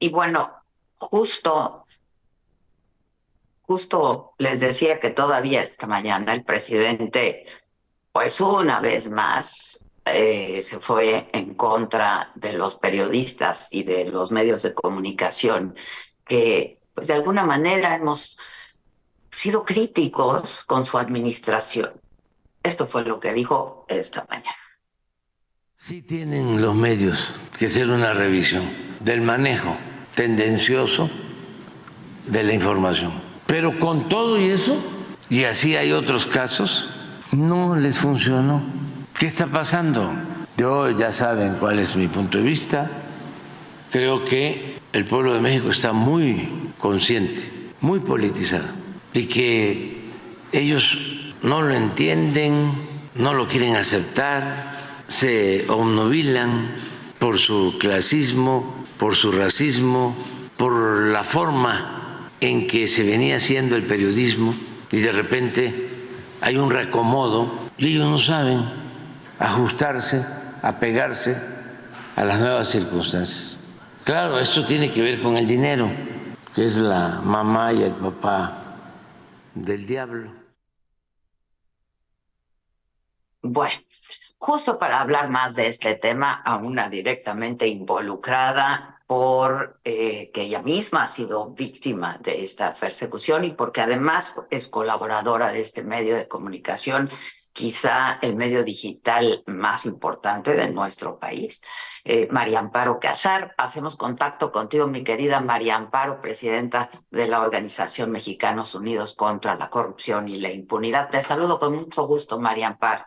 Y bueno, justo, justo les decía que todavía esta mañana el presidente, pues una vez más, se fue en contra de los periodistas y de los medios de comunicación que, pues de alguna manera hemos sido críticos con su administración. Esto fue lo que dijo esta mañana. Sí tienen los medios que hacer una revisión del manejo tendencioso de la información. Pero con todo y eso, y así hay otros casos, no les funcionó. ¿Qué está pasando? Yo ya saben cuál es mi punto de vista. Creo que el pueblo de México está muy consciente, muy politizado, y que ellos no lo entienden, no lo quieren aceptar, se obnubilan por su clasismo, por su racismo, por la forma en que se venía haciendo el periodismo y de repente hay un reacomodo y ellos no saben ajustarse, apegarse a las nuevas circunstancias. Claro, esto tiene que ver con el dinero, que es la mamá y el papá del diablo. Bueno, justo para hablar más de este tema, a una directamente involucrada por que ella misma ha sido víctima de esta persecución y porque además es colaboradora de este medio de comunicación, quizá el medio digital más importante de nuestro país. María Amparo Casar, hacemos contacto contigo, mi querida María Amparo, presidenta de la Organización Mexicanos Unidos contra la Corrupción y la Impunidad. Te saludo con mucho gusto, María Amparo.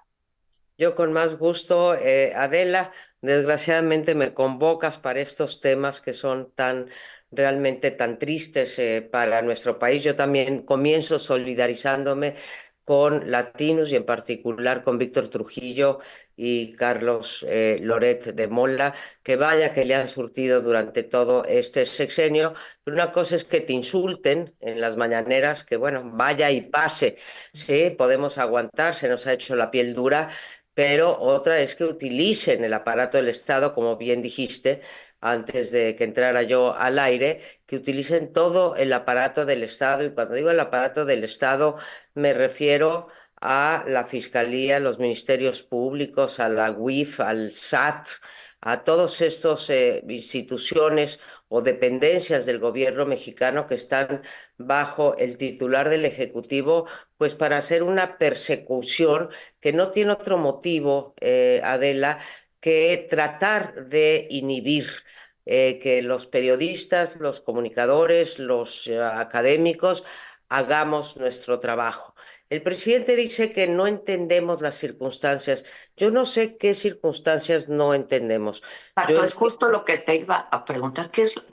Yo con más gusto, Adela, desgraciadamente me convocas para estos temas que son tan realmente tan tristes para nuestro país. Yo también comienzo solidarizándome con latinos y en particular con Víctor Trujillo y Carlos Loret de Mola, que vaya que le han surtido durante todo este sexenio. Pero una cosa es que te insulten en las mañaneras, que bueno, vaya y pase, sí, podemos aguantar, se nos ha hecho la piel dura, pero otra es que utilicen el aparato del Estado, como bien dijiste, antes de que entrara yo al aire, que utilicen todo el aparato del Estado. Y cuando digo el aparato del Estado, me refiero a la Fiscalía, los ministerios públicos, a la UIF, al SAT, a todas estas instituciones o dependencias del gobierno mexicano que están bajo el titular del Ejecutivo, pues para hacer una persecución que no tiene otro motivo, Adela, que tratar de inhibir que los periodistas, los comunicadores, los académicos hagamos nuestro trabajo. El presidente dice que no entendemos las circunstancias. Yo no sé qué circunstancias no entendemos. Yo Exacto, es justo lo que te iba a preguntar.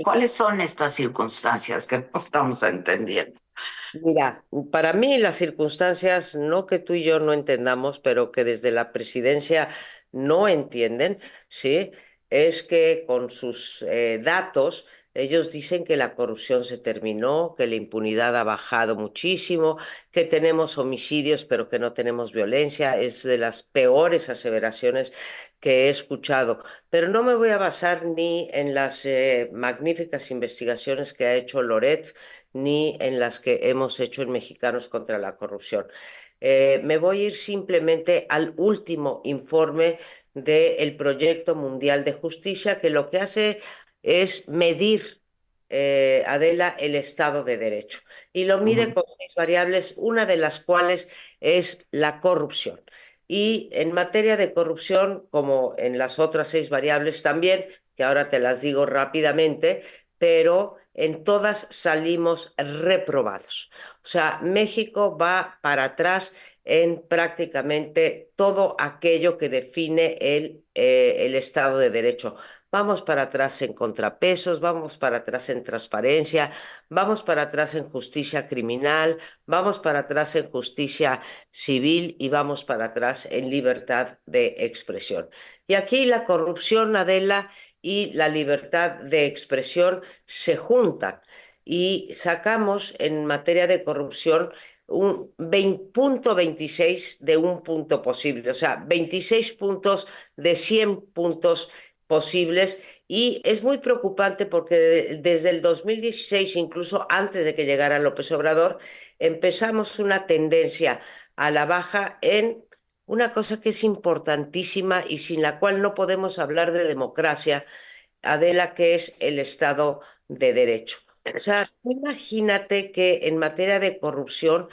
¿Cuáles son estas circunstancias que no estamos entendiendo? Mira, para mí las circunstancias, no que tú y yo no entendamos, pero que desde la presidencia no entienden, ¿sí? Es que con sus datos, ellos dicen que la corrupción se terminó, que la impunidad ha bajado muchísimo, que tenemos homicidios, pero que no tenemos violencia. Es de las peores aseveraciones que he escuchado. Pero no me voy a basar ni en las magníficas investigaciones que ha hecho Loret, ni en las que hemos hecho en Mexicanos contra la Corrupción. Me voy a ir simplemente al último informe del Proyecto Mundial de Justicia, que lo que hace es medir, Adela, el Estado de Derecho. Y lo mide Ujú. con seis variables, una de las cuales es la corrupción. Y en materia de corrupción, como en las otras seis variables también, que ahora te las digo rápidamente, pero en todas salimos reprobados. O sea, México va para atrás en prácticamente todo aquello que define el Estado de Derecho. Vamos para atrás en contrapesos, vamos para atrás en transparencia, vamos para atrás en justicia criminal, vamos para atrás en justicia civil y vamos para atrás en libertad de expresión. Y aquí la corrupción, Adela, y la libertad de expresión se juntan y sacamos en materia de corrupción un 20,26 de un punto posible, o sea, 26 puntos de 100 puntos posibles, Y es muy preocupante porque desde el 2016, incluso antes de que llegara López Obrador, empezamos una tendencia a la baja en una cosa que es importantísima y sin la cual no podemos hablar de democracia, Adela, que es el Estado de Derecho. O sea, tú imagínate que en materia de corrupción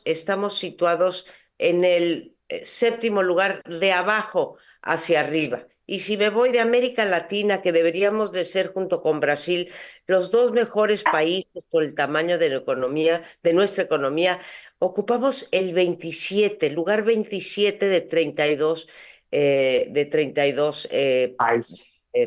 estamos situados en el séptimo lugar de abajo hacia arriba. Y si me voy de América Latina, que deberíamos de ser junto con Brasil los dos mejores países por el tamaño de la economía, de nuestra economía, ocupamos el 27, lugar 27 de 32, de 32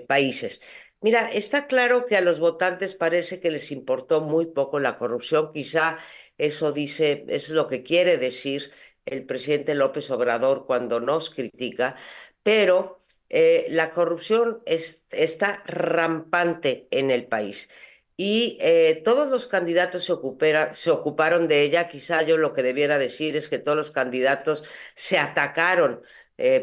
países. Mira, está claro que a los votantes parece que les importó muy poco la corrupción. Quizá eso es lo que quiere decir el presidente López Obrador cuando nos critica, pero la corrupción está rampante en el país. Y todos los candidatos se ocuparon de ella. Quizá yo lo que debiera decir es que todos los candidatos se atacaron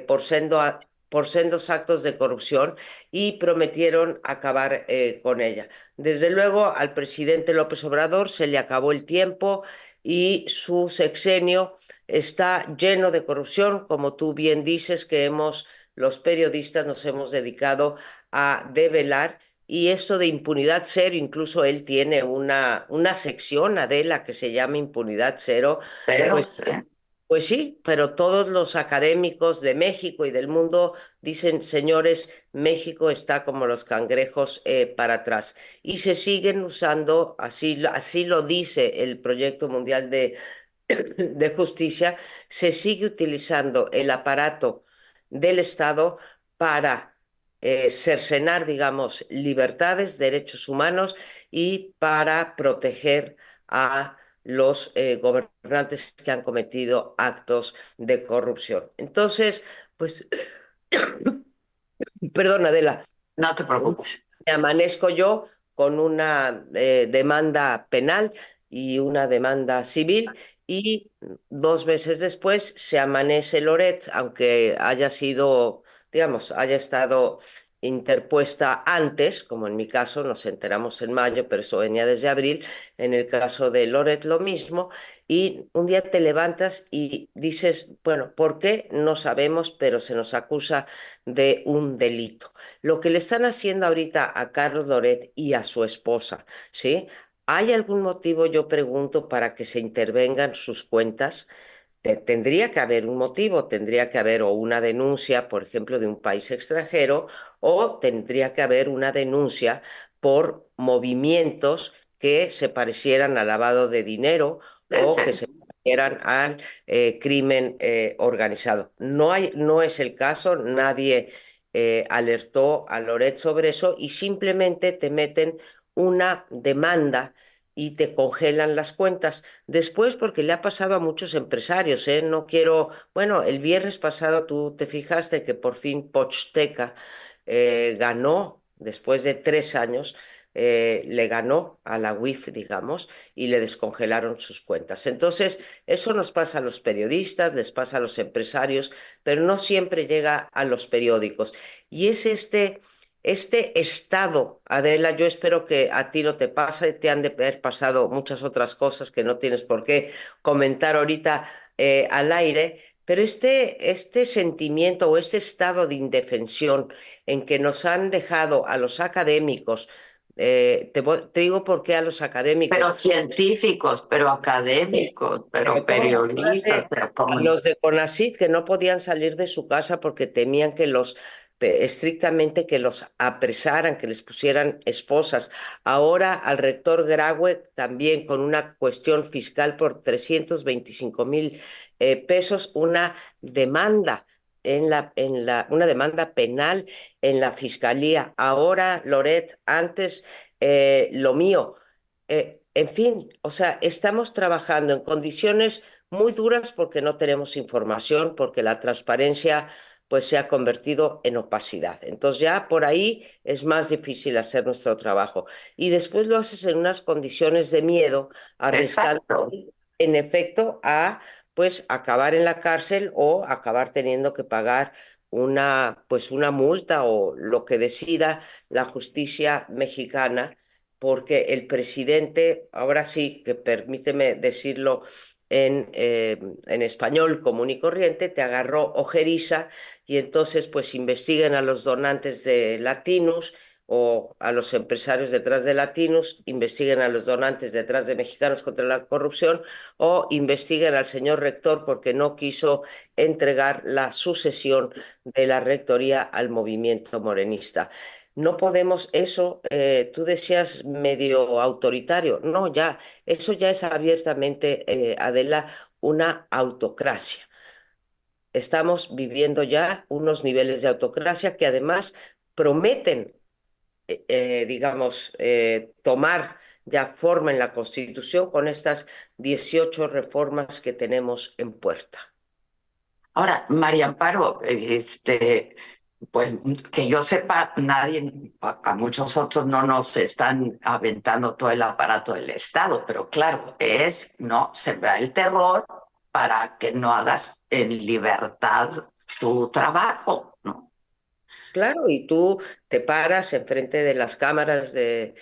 por sendos actos de corrupción y prometieron acabar con ella. Desde luego, al presidente López Obrador se le acabó el tiempo y su sexenio está lleno de corrupción, como tú bien dices, los periodistas nos hemos dedicado a develar. Y esto de impunidad cero, incluso él tiene una sección, Adela, que se llama Impunidad Cero, Pero pues sí. pues sí, pero todos los académicos de México y del mundo dicen, señores, México está como los cangrejos para atrás. Y se siguen usando, así lo dice el Proyecto Mundial de Justicia, se sigue utilizando el aparato del Estado para cercenar, digamos, libertades, derechos humanos y para proteger a los gobernantes que han cometido actos de corrupción. Entonces, pues, perdón, Adela, No te preocupes. me amanezco yo con una demanda penal y una demanda civil y 2 meses después se amanece Loret, aunque haya sido, digamos, haya estado interpuesta antes, como en mi caso, nos enteramos en mayo, pero eso venía desde abril, en el caso de Loret lo mismo, y un día te levantas y dices, bueno, ¿por qué? No sabemos, pero se nos acusa de un delito. Lo que le están haciendo ahorita a Carlos Loret y a su esposa, ¿sí? ¿Hay algún motivo, yo pregunto, para que se intervengan sus cuentas? Tendría que haber un motivo, tendría que haber o una denuncia, por ejemplo, de un país extranjero, o tendría que haber una denuncia por movimientos que se parecieran al lavado de dinero Sí, o sí. que se parecieran al crimen organizado. No es el caso, nadie alertó a Loret sobre eso y simplemente te meten una demanda y te congelan las cuentas. Después, porque le ha pasado a muchos empresarios, ¿eh? No quiero, bueno, el viernes pasado tú te fijaste que por fin Pochsteca ganó, después de 3 años, le ganó a la UIF, digamos, y le descongelaron sus cuentas. Entonces, eso nos pasa a los periodistas, les pasa a los empresarios, pero no siempre llega a los periódicos. Y es este estado, Adela, yo espero que a ti no te pase, te han de haber pasado muchas otras cosas que no tienes por qué comentar ahorita al aire, pero este sentimiento o este estado de indefensión en que nos han dejado a los académicos, te digo por qué a los Pero académicos, científicos, pero académicos, pero pero todos, periodistas, acuérdate, pero a como... los de CONACYT que no podían salir de su casa porque temían estrictamente que los apresaran, que les pusieran esposas. Ahora al rector Graue también con una cuestión fiscal por 325,000 pesos, una demanda una demanda penal en la fiscalía. Ahora Loret, antes lo mío. En fin, o sea, estamos trabajando en condiciones muy duras porque no tenemos información, porque la transparencia pues se ha convertido en opacidad. Entonces ya por ahí es más difícil hacer nuestro trabajo. Y después lo haces en unas condiciones de miedo, arriesgando Exacto. en efecto a pues acabar en la cárcel o acabar teniendo que pagar pues una multa o lo que decida la justicia mexicana, porque el presidente, ahora sí, que permíteme decirlo en español común y corriente, te agarró ojeriza y entonces pues investiguen a los donantes de Latinos o a los empresarios detrás de Latinos, investiguen a los donantes detrás de Mexicanos contra la Corrupción o investiguen al señor rector porque no quiso entregar la sucesión de la rectoría al movimiento morenista. No podemos eso, tú decías medio autoritario, no, ya, eso ya es abiertamente, Adela, una autocracia. Estamos viviendo ya unos niveles de autocracia que además prometen, digamos, tomar ya forma en la Constitución con estas 18 reformas que tenemos en puerta. Ahora, María Amparo, pues que yo sepa, nadie, a muchos otros no nos están aventando todo el aparato del Estado, pero claro, es no sembrar el terror para que no hagas en libertad tu trabajo, ¿no? Claro, y tú te paras enfrente de las cámaras de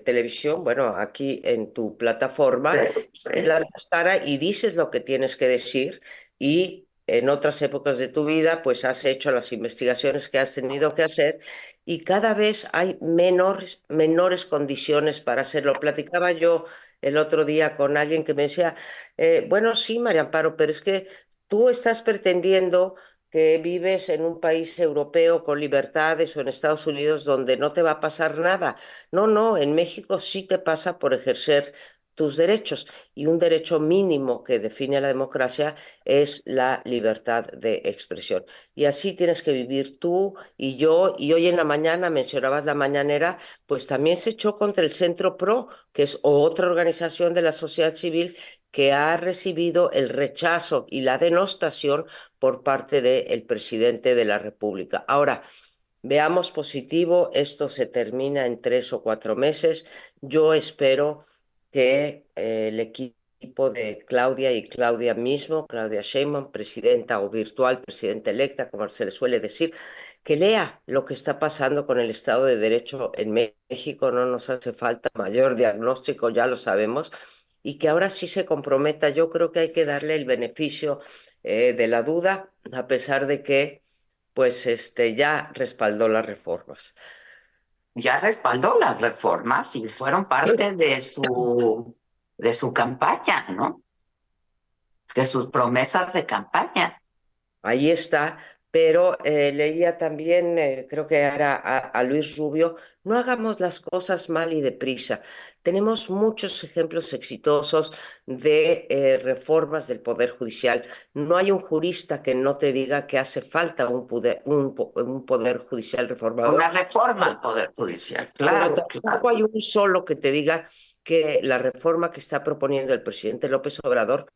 televisión, bueno, aquí en tu plataforma, Sí. plantas cara y dices lo que tienes que decir y en otras épocas de tu vida, pues has hecho las investigaciones que has tenido que hacer y cada vez hay menores condiciones para hacerlo. Platicaba yo el otro día con alguien que me decía, bueno, sí, María Amparo, pero es que tú estás pretendiendo que vives en un país europeo con libertades o en Estados Unidos donde no te va a pasar nada. No, no, en México sí te pasa por ejercer tus derechos y un derecho mínimo que define la democracia es la libertad de expresión. Y así tienes que vivir tú y yo. Y hoy en la mañana mencionabas la mañanera, pues también se echó contra el Centro PRO, que es otra organización de la sociedad civil que ha recibido el rechazo y la denostación por parte del presidente de la República. Ahora, veamos positivo, esto se termina en 3 o 4 meses. Yo espero que el equipo de Claudia y Claudia mismo, Claudia Sheinbaum, presidenta o virtual, presidenta electa, como se le suele decir, que lea lo que está pasando con el Estado de Derecho en México. No nos hace falta mayor diagnóstico, ya lo sabemos, y que ahora sí se comprometa. Yo creo que hay que darle el beneficio de la duda, a pesar de que pues ya respaldó las reformas. Ya respaldó las reformas y fueron parte de su campaña, ¿no? De sus promesas de campaña. Ahí está, pero leía también, creo que era a Luis Rubio, no hagamos las cosas mal y deprisa. Tenemos muchos ejemplos exitosos de reformas del Poder Judicial. No hay un jurista que no te diga que hace falta un poder judicial Una reformador, reforma al Poder Judicial, pero claro, tampoco claro. hay un solo que te diga que la reforma que está proponiendo el presidente López Obrador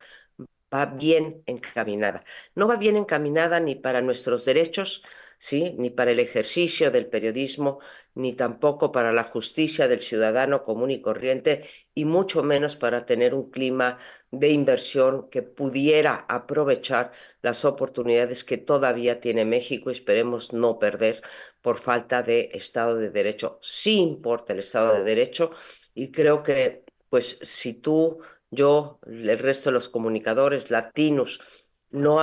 va bien encaminada. No va bien encaminada ni para nuestros derechos, ¿sí? Ni para el ejercicio del periodismo, ni tampoco para la justicia del ciudadano común y corriente, y mucho menos para tener un clima de inversión que pudiera aprovechar las oportunidades que todavía tiene México y esperemos no perder por falta de Estado de Derecho. Sí importa el Estado de Derecho y creo que, pues, si tú yo, el resto de los comunicadores latinos, no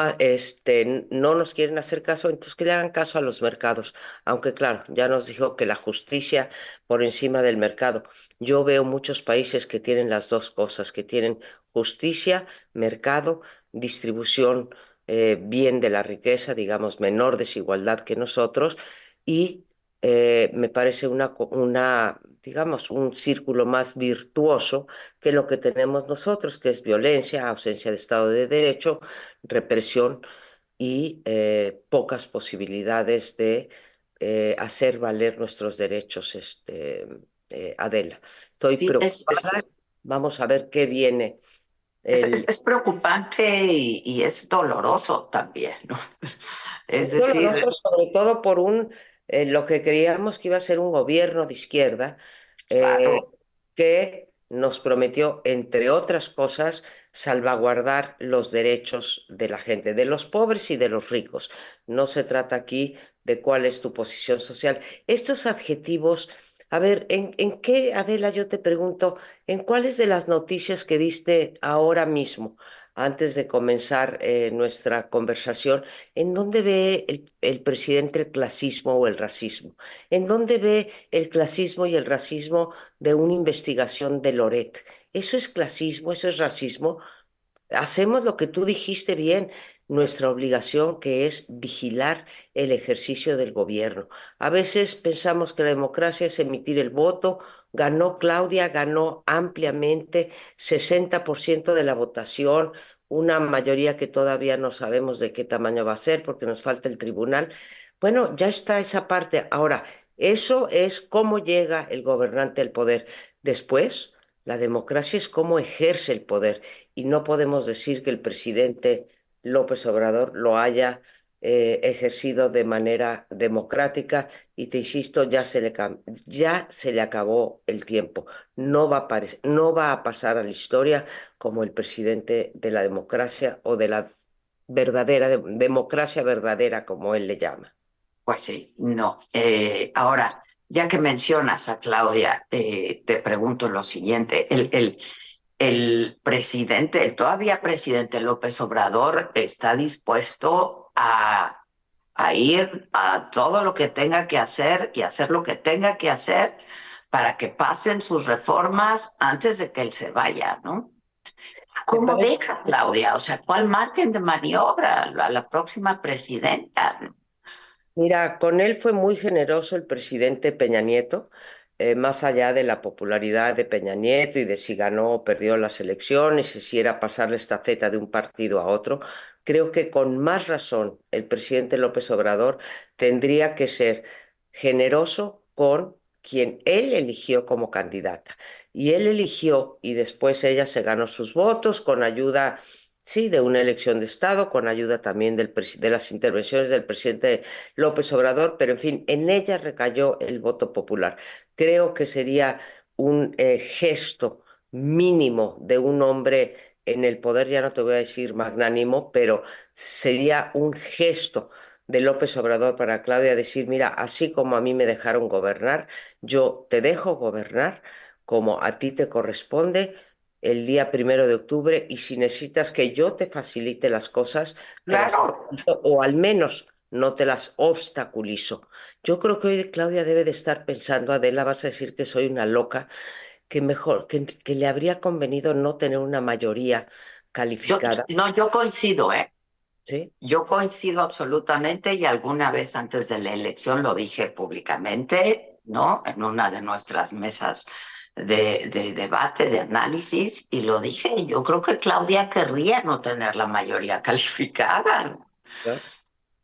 nos quieren hacer caso, entonces que le hagan caso a los mercados. Aunque claro, ya nos dijo que la justicia por encima del mercado. Yo veo muchos países que tienen las dos cosas, que tienen justicia, mercado, distribución bien de la riqueza, digamos, menor desigualdad que nosotros, y me parece digamos, un círculo más virtuoso que lo que tenemos nosotros, que es violencia, ausencia de Estado de Derecho, represión y pocas posibilidades de hacer valer nuestros derechos, Adela. Estoy Sí, preocupada. Vamos a ver qué viene. El, es preocupante y es doloroso también, ¿no? Es es decir, doloroso, sobre todo por lo que creíamos que iba a ser un gobierno de izquierda, eh, claro, que nos prometió, entre otras cosas, salvaguardar los derechos de la gente, de los pobres y de los ricos. No se trata aquí de cuál es tu posición social. Estos adjetivos, a ver, ¿en qué, Adela, yo te pregunto, en cuáles de las noticias que diste ahora mismo, antes de comenzar nuestra conversación, en dónde ve el presidente el clasismo o el racismo? ¿En dónde ve el clasismo y el racismo de una investigación de Loret? ¿Eso es clasismo? ¿Eso es racismo? Hacemos lo que tú dijiste bien, nuestra obligación que es vigilar el ejercicio del gobierno. A veces pensamos que la democracia es emitir el voto. Ganó Claudia, ganó ampliamente, 60% de la votación, una mayoría que todavía no sabemos de qué tamaño va a ser porque nos falta el tribunal. Bueno, ya está esa parte. Ahora, eso es cómo llega el gobernante al poder. Después, la democracia es cómo ejerce el poder y no podemos decir que el presidente López Obrador lo haya ejercido de manera democrática y te insisto, ya se le acabó el tiempo. No va a pasar a la historia como el presidente de la democracia o de la democracia verdadera, como él le llama. Pues sí, no. Ahora, ya que mencionas a Claudia, te pregunto lo siguiente. El presidente, el todavía presidente López Obrador, está dispuesto a ir a todo lo que tenga que hacer y hacer lo que tenga que hacer para que pasen sus reformas antes de que él se vaya, ¿no? Me ¿Cómo parece. deja, Claudia? O sea, ¿cuál margen de maniobra a la próxima presidenta? Mira, con él fue muy generoso el presidente Peña Nieto, más allá de la popularidad de Peña Nieto y de si ganó o perdió las elecciones y si era pasar la estafeta de un partido a otro. Creo que con más razón el presidente López Obrador tendría que ser generoso con quien él eligió como candidata. Y él eligió y después ella se ganó sus votos con ayuda, sí, de una elección de Estado, con ayuda también de las intervenciones del presidente López Obrador, pero en fin, en ella recayó el voto popular. Creo que sería un gesto mínimo de un hombre en el poder, ya no te voy a decir magnánimo, pero sería un gesto de López Obrador para Claudia decir, mira, así como a mí me dejaron gobernar, yo te dejo gobernar como a ti te corresponde el día 1 de octubre y si necesitas que yo te facilite las cosas, te las Claro. facilito o al menos no te las obstaculizo. Yo creo que hoy Claudia debe de estar pensando, Adela, vas a decir que soy una loca, que mejor, que le habría convenido no tener una mayoría Yo, calificada, no, yo coincido, ¿eh? ¿sí? Yo coincido absolutamente y alguna vez antes de la elección lo dije públicamente, ¿no? En una de nuestras mesas de debate, de análisis, y lo dije, yo creo que Claudia querría no tener la mayoría calificada. ¿No?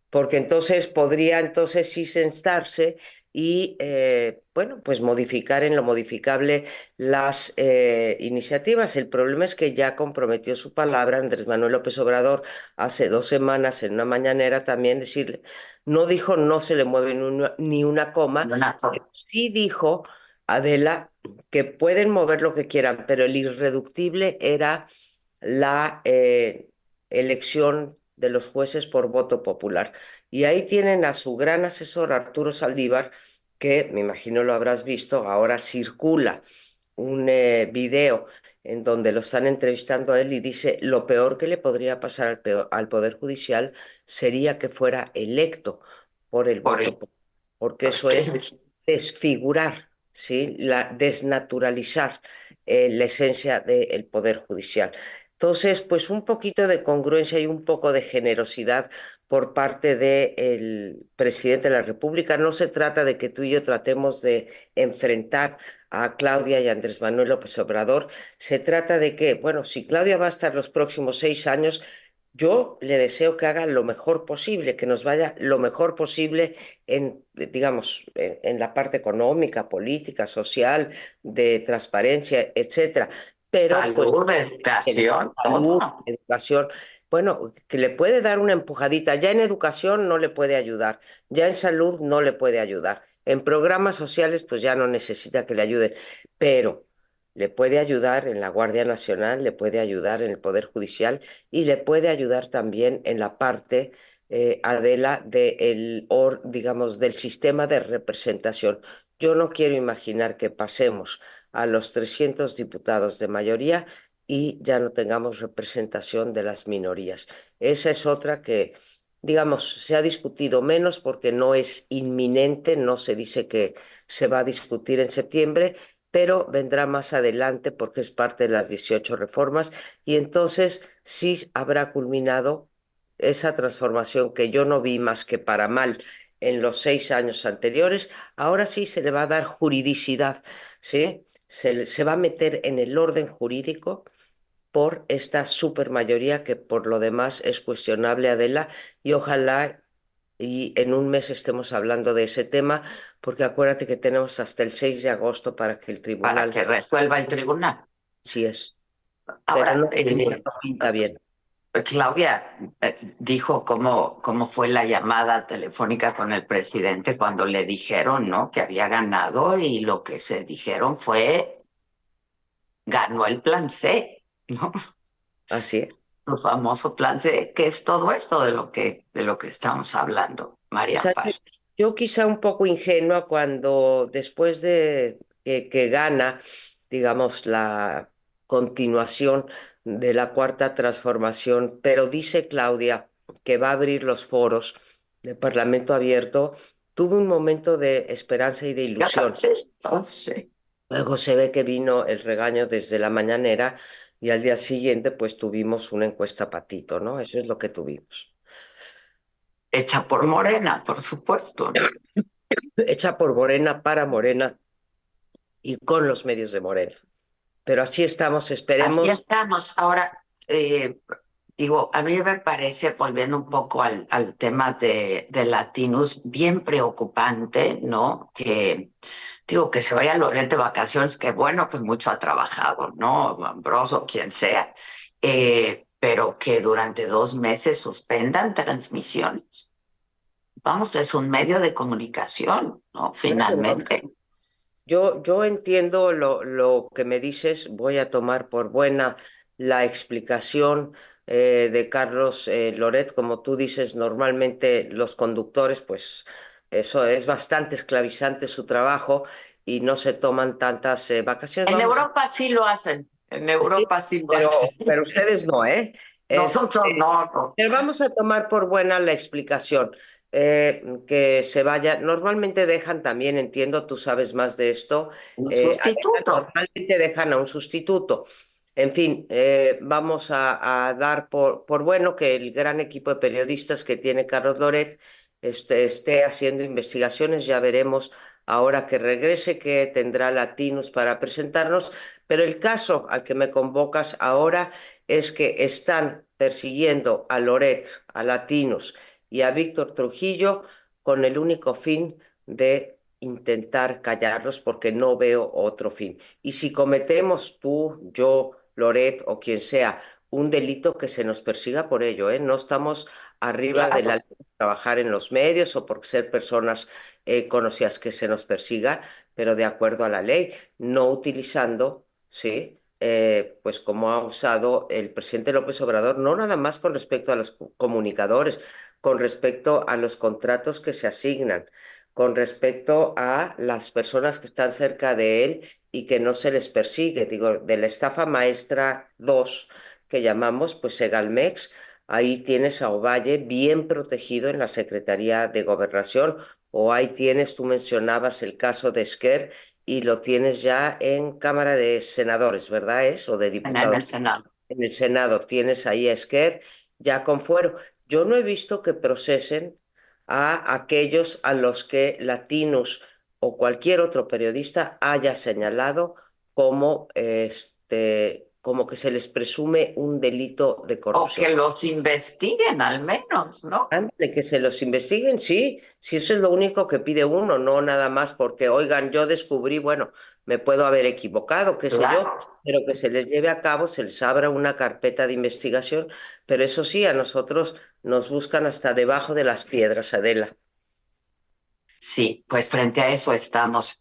Porque entonces podría entonces sí sentarse y, bueno, pues modificar en lo modificable las iniciativas. El problema es que ya comprometió su palabra Andrés Manuel López Obrador hace 2 semanas en una mañanera también decirle, no dijo no se le mueve ni una coma, pero sí dijo, Adela, que pueden mover lo que quieran, pero el irreductible era la elección de los jueces por voto popular. Y ahí tienen a su gran asesor Arturo Saldívar, que me imagino lo habrás visto, ahora circula un video en donde lo están entrevistando a él y dice, lo peor que le podría pasar al Poder Judicial sería que fuera electo por el Por voto el, popular, porque pues eso que es desfigurar, ¿sí? Desnaturalizar la esencia del Poder Judicial. Entonces, pues un poquito de congruencia y un poco de generosidad por parte del presidente de la República. No se trata de que tú y yo tratemos de enfrentar a Claudia y a Andrés Manuel López Obrador. Se trata de que, bueno, si Claudia va a estar los próximos 6 años, yo le deseo que haga lo mejor posible, que nos vaya lo mejor posible en, digamos, en la parte económica, política, social, de transparencia, etcétera. Pero pues salud, en educación, salud, todo. educación, bueno, que le puede dar una empujadita. Ya en educación no le puede ayudar, ya en salud no le puede ayudar. En programas sociales, pues ya no necesita que le ayuden. Pero Le puede ayudar en la Guardia Nacional, le puede ayudar en el Poder Judicial y le puede ayudar también en la parte, Adela, digamos, del sistema de representación. Yo no quiero imaginar que pasemos a los 300 diputados de mayoría y ya no tengamos representación de las minorías. Esa es otra que, digamos, se ha discutido menos porque no es inminente, no se dice que se va a discutir en septiembre, pero vendrá más adelante porque es parte de las 18 reformas y entonces sí habrá culminado esa transformación que yo no vi más que para mal en los 6 años anteriores. Ahora sí se le va a dar juridicidad, ¿sí? Se va a meter en el orden jurídico por esta supermayoría que por lo demás es cuestionable, Adela, y ojalá y en un mes estemos hablando de ese tema, porque acuérdate que tenemos hasta el 6 de agosto para que el para tribunal, que resuelva el tribunal. sí es, pero Ahora, no, no pinta bien. Claudia dijo cómo fue la llamada telefónica con el presidente cuando le dijeron, ¿no? Que había ganado y lo que se dijeron fue, ganó el plan C, ¿no? Así es. El famoso plan C, que es todo esto de lo que estamos hablando, O María sea, Amparo. yo quizá un poco ingenua cuando después de que gana, digamos, la continuación de la cuarta transformación, pero dice Claudia que va a abrir los foros de Parlamento abierto, tuve un momento de esperanza y de Ya ilusión. sabes, sí. Luego se ve que vino el regaño desde la mañanera y al día siguiente pues tuvimos una encuesta patito, ¿no? Eso es lo que tuvimos. Hecha por Morena, por supuesto, ¿no? Hecha por Morena para Morena y con los medios de Morena. Pero así estamos, Así esperemos. estamos. Ahora, digo, a mí me parece, volviendo un poco al tema de Latinus, bien preocupante, ¿no? Que, digo, que se vaya Loret de vacaciones, que bueno, que mucho ha trabajado, ¿no? Ambroso, quien sea, pero que durante 2 meses suspendan transmisiones. Vamos, es un medio de comunicación, ¿no? Claro, ¿no? Finalmente. Yo entiendo lo que me dices, voy a tomar por buena la explicación de Carlos Loret. Como tú dices, normalmente los conductores, pues eso es bastante esclavizante su trabajo y no se toman tantas vacaciones. En Vamos a Europa sí lo hacen, en decir, Europa sí lo pero, hacen. pero ustedes no, ¿eh? Nosotros no, no. Pero vamos a tomar por buena la explicación. Que se vaya. Normalmente dejan también, entiendo, tú sabes más de esto, Un Adela, sustituto. normalmente dejan a un sustituto. En fin, vamos a dar por bueno que el gran equipo de periodistas que tiene Carlos Loret esté haciendo investigaciones. Ya veremos ahora que regrese que tendrá Latinos para presentarnos. Pero el caso al que me convocas ahora es que están persiguiendo a Loret, a Latinos y a Víctor Trujillo con el único fin de intentar callarlos porque no veo otro fin. Y si cometemos tú, yo, Loret o quien sea un delito que se nos persiga por ello, ¿eh? No estamos arriba de la Claro. ley de trabajar en los medios o por ser personas conocidas que se nos persiga, pero de acuerdo a la ley, no utilizando, ¿sí? Pues como ha usado el presidente López Obrador, no nada más con respecto a los comunicadores, con respecto a los contratos que se asignan, con respecto a las personas que están cerca de él y que no se les persigue. Digo, de la estafa maestra 2 que llamamos, pues Segalmex, ahí tienes a Ovalle bien protegido en la Secretaría de Gobernación, o ahí tienes, tú mencionabas el caso de Esquer, y lo tienes ya en Cámara de Senadores, ¿verdad es? O de En Diputados. el Senado. En el Senado tienes ahí a Esquer ya con fuero. Yo no he visto que procesen a aquellos a los que Latinos o cualquier otro periodista haya señalado como, como que se les presume un delito de O que corrupción. los investiguen al menos, ¿no? Ándale, que se los investiguen, sí, sí, eso es lo único que pide uno, no nada más porque, oigan, yo descubrí, bueno, me puedo haber equivocado, qué sé yo, Claro. pero que se les lleve a cabo, se les abra una carpeta de investigación, pero eso sí, a nosotros nos buscan hasta debajo de las piedras, Adela. Sí, pues frente a eso estamos.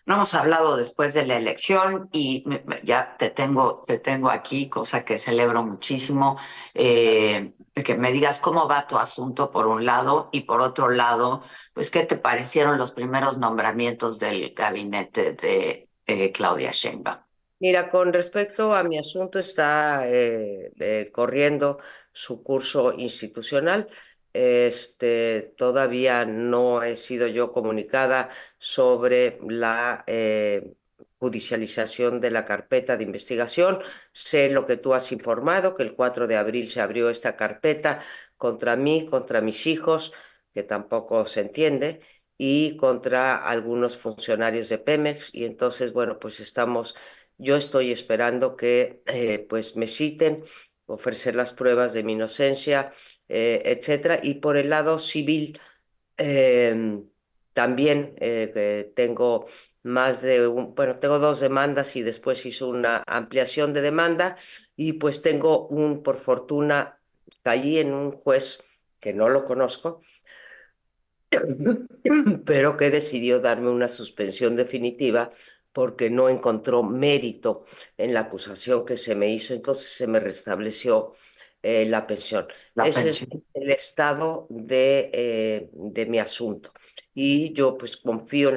No hemos hablado después de la elección y ya te tengo aquí, cosa que celebro muchísimo. Que me digas cómo va tu asunto por un lado y por otro lado, pues qué te parecieron los primeros nombramientos del gabinete de Claudia Sheinbaum. Mira, con respecto a mi asunto, está corriendo su curso institucional. Todavía no he sido yo comunicada sobre la judicialización de la carpeta de investigación. Sé lo que tú has informado, que el 4 de abril se abrió esta carpeta contra mí, contra mis hijos, que tampoco se entiende, y contra algunos funcionarios de Pemex. Y entonces, bueno, pues yo estoy esperando que pues me citen, ofrecer las pruebas de mi inocencia, etcétera. Y por el lado civil, eh, también que tengo bueno, tengo dos demandas y después hizo una ampliación de demanda y pues por fortuna, caí en un juez que no lo conozco, pero que decidió darme una suspensión definitiva porque no encontró mérito en la acusación que se me hizo, entonces se me restableció la pensión. La Ese es pensión. el estado de mi asunto. Y yo pues confío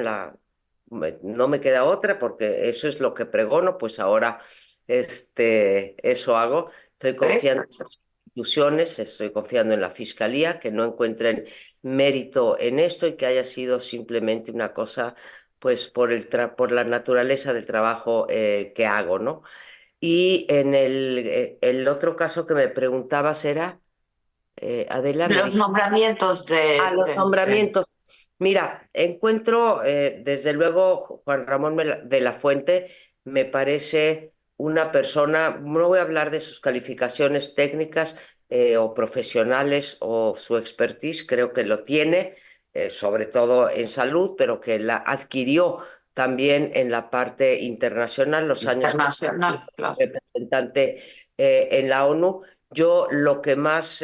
no me queda otra porque eso es lo que pregono, pues ahora eso hago. Estoy ¿Sí? confiando en las instituciones, estoy confiando en la fiscalía, que no encuentren mérito en esto y que haya sido simplemente una cosa, pues por la naturaleza del trabajo que hago, ¿no? Y en el otro caso que me preguntabas era, Adela, me Los dijiste, nombramientos los nombramientos. Mira, encuentro, desde luego, Juan Ramón de la Fuente me parece una persona, no voy a hablar de sus calificaciones técnicas o profesionales o su expertise, creo que lo tiene, sobre todo en salud, pero que la adquirió también en la parte internacional, los años que fue internacional, claro. representante en la ONU. Yo lo que más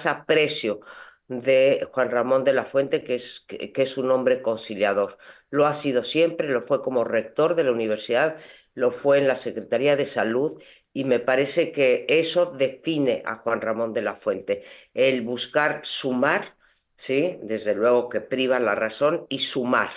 aprecio de Juan Ramón de la Fuente, que es un hombre conciliador. Lo ha sido siempre, lo fue como rector de la universidad, lo fue en la Secretaría de Salud y me parece que eso define a Juan Ramón de la Fuente, el buscar sumar, ¿sí? Desde luego que priva la razón y sumar.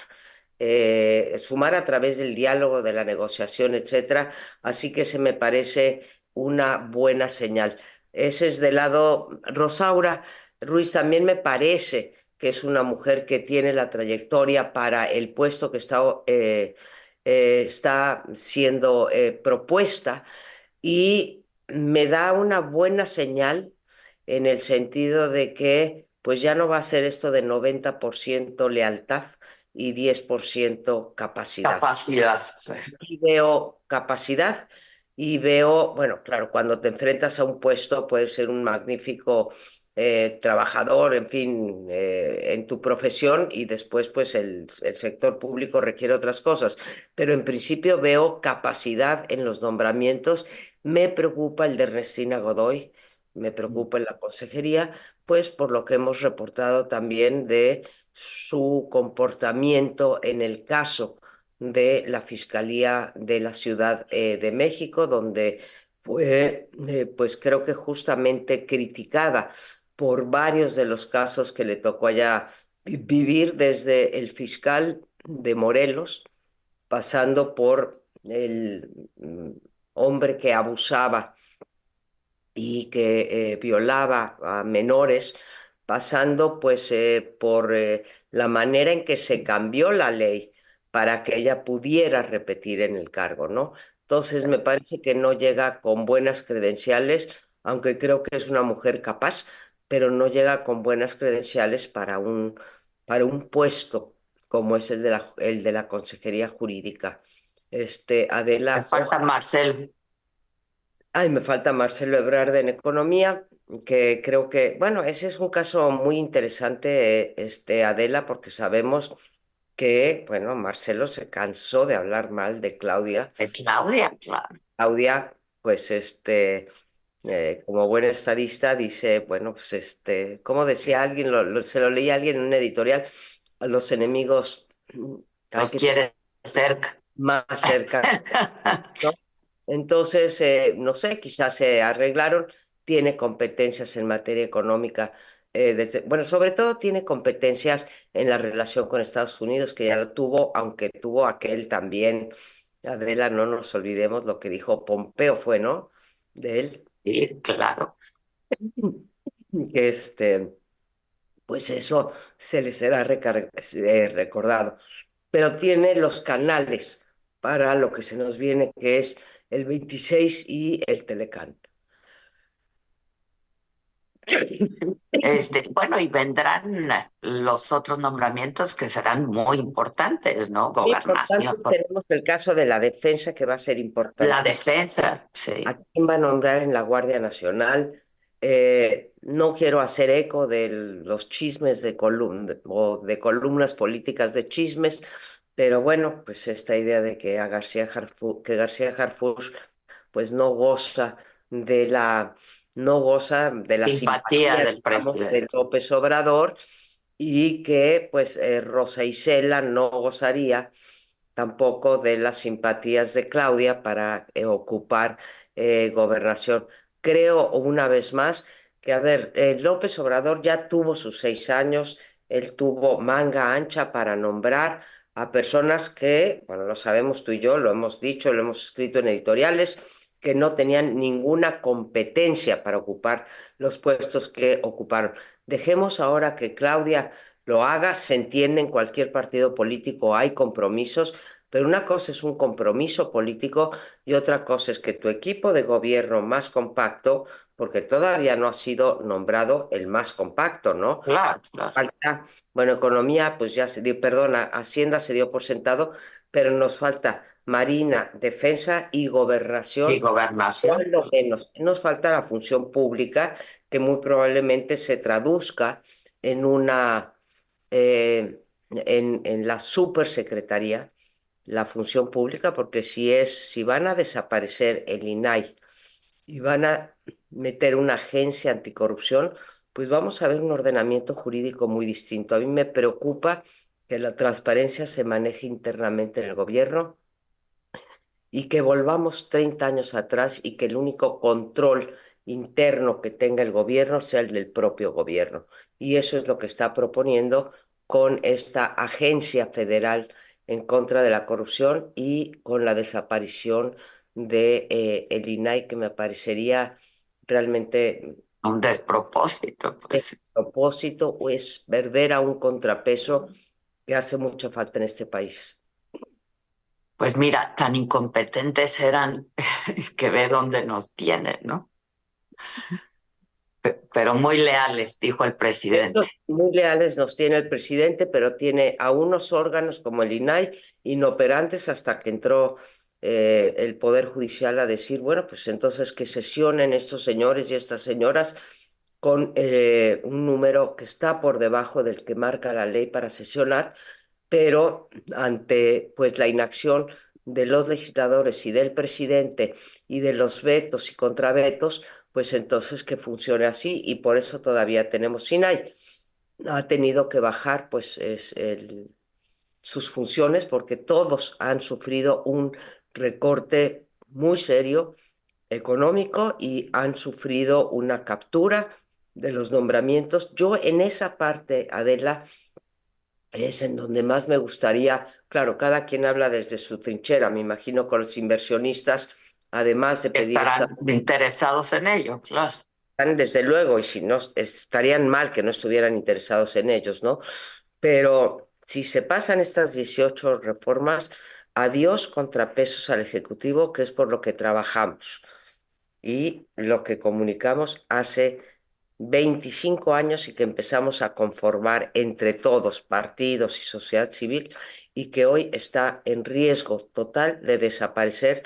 Sumar a través del diálogo, de la negociación, etcétera. Así que se me parece una buena señal. Ese es del lado Rosaura Ruiz. También me parece que es una mujer que tiene la trayectoria para el puesto que está siendo propuesta y me da una buena señal en el sentido de que pues ya no va a ser esto de 90% lealtad y 10% capacidad. Capacidad. Sí. Y veo capacidad y veo, bueno, claro, cuando te enfrentas a un puesto puedes ser un magnífico trabajador, en fin, en tu profesión y después pues el sector público requiere otras cosas, pero en principio veo capacidad en los nombramientos. Me preocupa el de Ernestina Godoy, me preocupa en la consejería, pues por lo que hemos reportado también de su comportamiento en el caso de la Fiscalía de la Ciudad de México, donde fue, pues creo que justamente criticada por varios de los casos que le tocó allá vivir, desde el fiscal de Morelos, pasando por el hombre que abusaba y que violaba a menores, pasando pues por la manera en que se cambió la ley para que ella pudiera repetir en el cargo, ¿no? Entonces me parece que no llega con buenas credenciales, aunque creo que es una mujer capaz, pero no llega con buenas credenciales para un puesto como es el de la Consejería Jurídica. Me Adela, falta Marcel. ay, me falta Marcelo Ebrard en economía, que creo que, bueno, ese es un caso muy interesante, Adela, porque sabemos que, bueno, Marcelo se cansó de hablar mal de Claudia. Claudia, claro. Claudia, pues, como buen estadista, dice, bueno, pues como decía alguien, se lo leí a alguien en un editorial, a los enemigos hay Los que tener quiere cerca. más cerca, ¿no? Entonces, no sé, quizás se arreglaron, tiene competencias en materia económica, bueno, sobre todo tiene competencias en la relación con Estados Unidos, que ya lo tuvo, aunque tuvo aquel también, Adela, no nos olvidemos lo que dijo Pompeo fue, ¿no? De él, Sí, claro. que pues eso se le será recordado, pero tiene los canales para lo que se nos viene, que es el 26 y el Telecán. Bueno, y vendrán los otros nombramientos que serán muy importantes, ¿no? Muy Gobernación, importante, tenemos el caso de la defensa que va a ser la importantísimo. defensa, ¿A sí. quién va a nombrar en la Guardia Nacional? No quiero hacer eco de los chismes o de columnas políticas de chismes, pero bueno, pues esta idea de que García Harfuch pues no goza de la Simpatía simpatía, del digamos, de presidente. López Obrador, y que pues Rosa Isela no gozaría tampoco de las simpatías de Claudia para ocupar gobernación. Creo una vez más que, a ver, López Obrador ya tuvo sus 6 años, él tuvo manga ancha para nombrar a personas que, bueno, lo sabemos tú y yo, lo hemos dicho, lo hemos escrito en editoriales, que no tenían ninguna competencia para ocupar los puestos que ocuparon. Dejemos ahora que Claudia lo haga, se entiende en cualquier partido político hay compromisos, pero una cosa es un compromiso político y otra cosa es que tu equipo de gobierno más compacto, porque todavía no ha sido nombrado el más compacto, ¿no? Claro, claro. Falta, bueno, economía, pues ya se dio, perdona, Hacienda se dio por sentado, pero nos falta Marina, Defensa y Y Gobernación, gobernación. cuando menos. Nos falta la función pública, que muy probablemente se traduzca en en la supersecretaría, la función pública, porque si van a desaparecer el INAI y van a meter una agencia anticorrupción, pues vamos a ver un ordenamiento jurídico muy distinto. A mí me preocupa que la transparencia se maneje internamente en el gobierno y que volvamos 30 años atrás y que el único control interno que tenga el gobierno sea el del propio gobierno. Y eso es lo que está proponiendo con esta agencia federal en contra de la corrupción y con la desaparición de el INAI, que me parecería realmente Un despropósito, el pues. propósito, o es perder a un contrapeso que hace mucha falta en este país. Pues mira, tan incompetentes eran que ve dónde nos tienen, ¿no? Pero muy leales, dijo el presidente. Muy leales nos tiene el presidente, pero tiene a unos órganos como el INAI inoperantes hasta que entró el Poder Judicial a decir, bueno, pues entonces que sesionen estos señores y estas señoras con un número que está por debajo del que marca la ley para sesionar, pero ante pues la inacción de los legisladores y del presidente y de los vetos y contravetos, pues entonces que funcione así, y por eso todavía tenemos SINAI. Ha tenido que bajar pues sus funciones porque todos han sufrido un recorte muy serio económico y han sufrido una captura de los nombramientos. Yo en esa parte, Adela, es en donde más me gustaría, claro, cada quien habla desde su trinchera, me imagino con los inversionistas, además de pedir esta, Estarán interesados en ello, claro. desde luego, y si no, estarían mal que no estuvieran interesados en ellos, ¿no? Pero si se pasan estas 18 reformas, adiós contrapesos al Ejecutivo, que es por lo que trabajamos y lo que comunicamos hace 25 años y que empezamos a conformar entre todos, partidos y sociedad civil, y que hoy está en riesgo total de desaparecer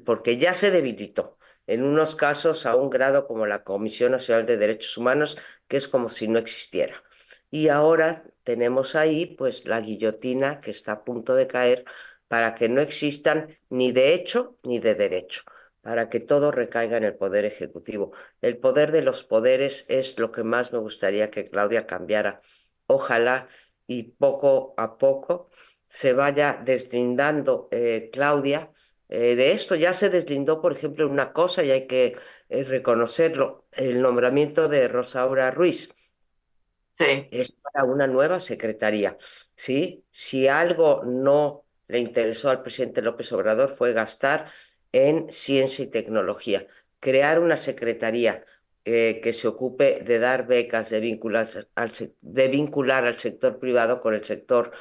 porque ya se debilitó. En unos casos a un grado como la Comisión Nacional de Derechos Humanos, que es como si no existiera. Y ahora tenemos ahí pues la guillotina que está a punto de caer para que no existan ni de hecho ni de derecho. para que todo recaiga en el Poder Ejecutivo. El poder de los poderes es lo que más me gustaría que Claudia cambiara. Ojalá y poco a poco se vaya deslindando Claudia. De esto ya se deslindó, por ejemplo, una cosa y hay que reconocerlo, el nombramiento de Rosaura Ruiz. Sí, Es para una nueva secretaría, ¿sí? Si algo no le interesó al presidente López Obrador fue gastar en ciencia y tecnología, crear una secretaría que se ocupe de dar becas, de vincular al sector privado con el sector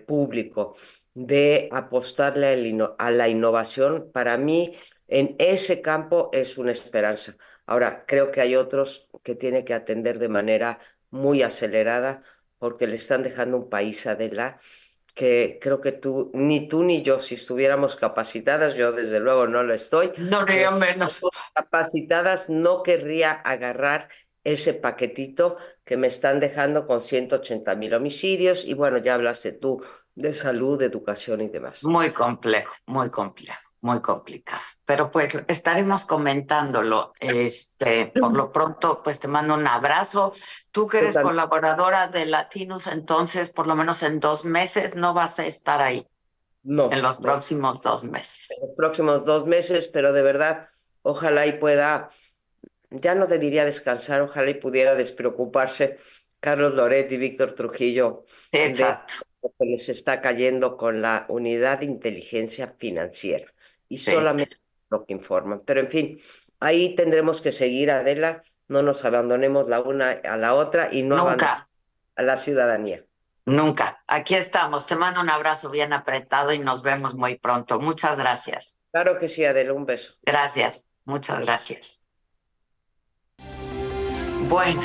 público, de apostarle a la innovación. Para mí, en ese campo es una esperanza. Ahora, creo que hay otros que tiene que atender de manera muy acelerada porque le están dejando un país, Adela, que creo que tú ni yo, si estuviéramos capacitadas, yo desde luego no lo estoy, no pero diga si menos. estuviéramos capacitadas no querría agarrar ese paquetito que me están dejando con 180.000 homicidios y bueno, ya hablaste tú de salud, de educación y demás. Muy complejo, muy complicado. Pero pues estaremos comentándolo. Por lo pronto, pues te mando un abrazo. Tú que Yo eres también. colaboradora de Latinos, entonces por lo menos en 2 meses no vas a estar ahí, en No, los no, próximos 2 meses. en los próximos 2 meses, pero de verdad, ojalá y pueda. Ya no te diría descansar, ojalá y pudiera despreocuparse Carlos Loret y Víctor Trujillo Sí, de exacto, lo que les está cayendo con la unidad de inteligencia financiera y sí. solamente lo que informan. Pero en fin, ahí tendremos que seguir, Adela, no nos abandonemos la una a la otra y no abandonemos Nunca, a la ciudadanía. nunca. Aquí estamos. Te mando un abrazo bien apretado y nos vemos muy pronto. Muchas gracias. Claro que sí, Adela, un beso. Gracias, muchas gracias. Bueno.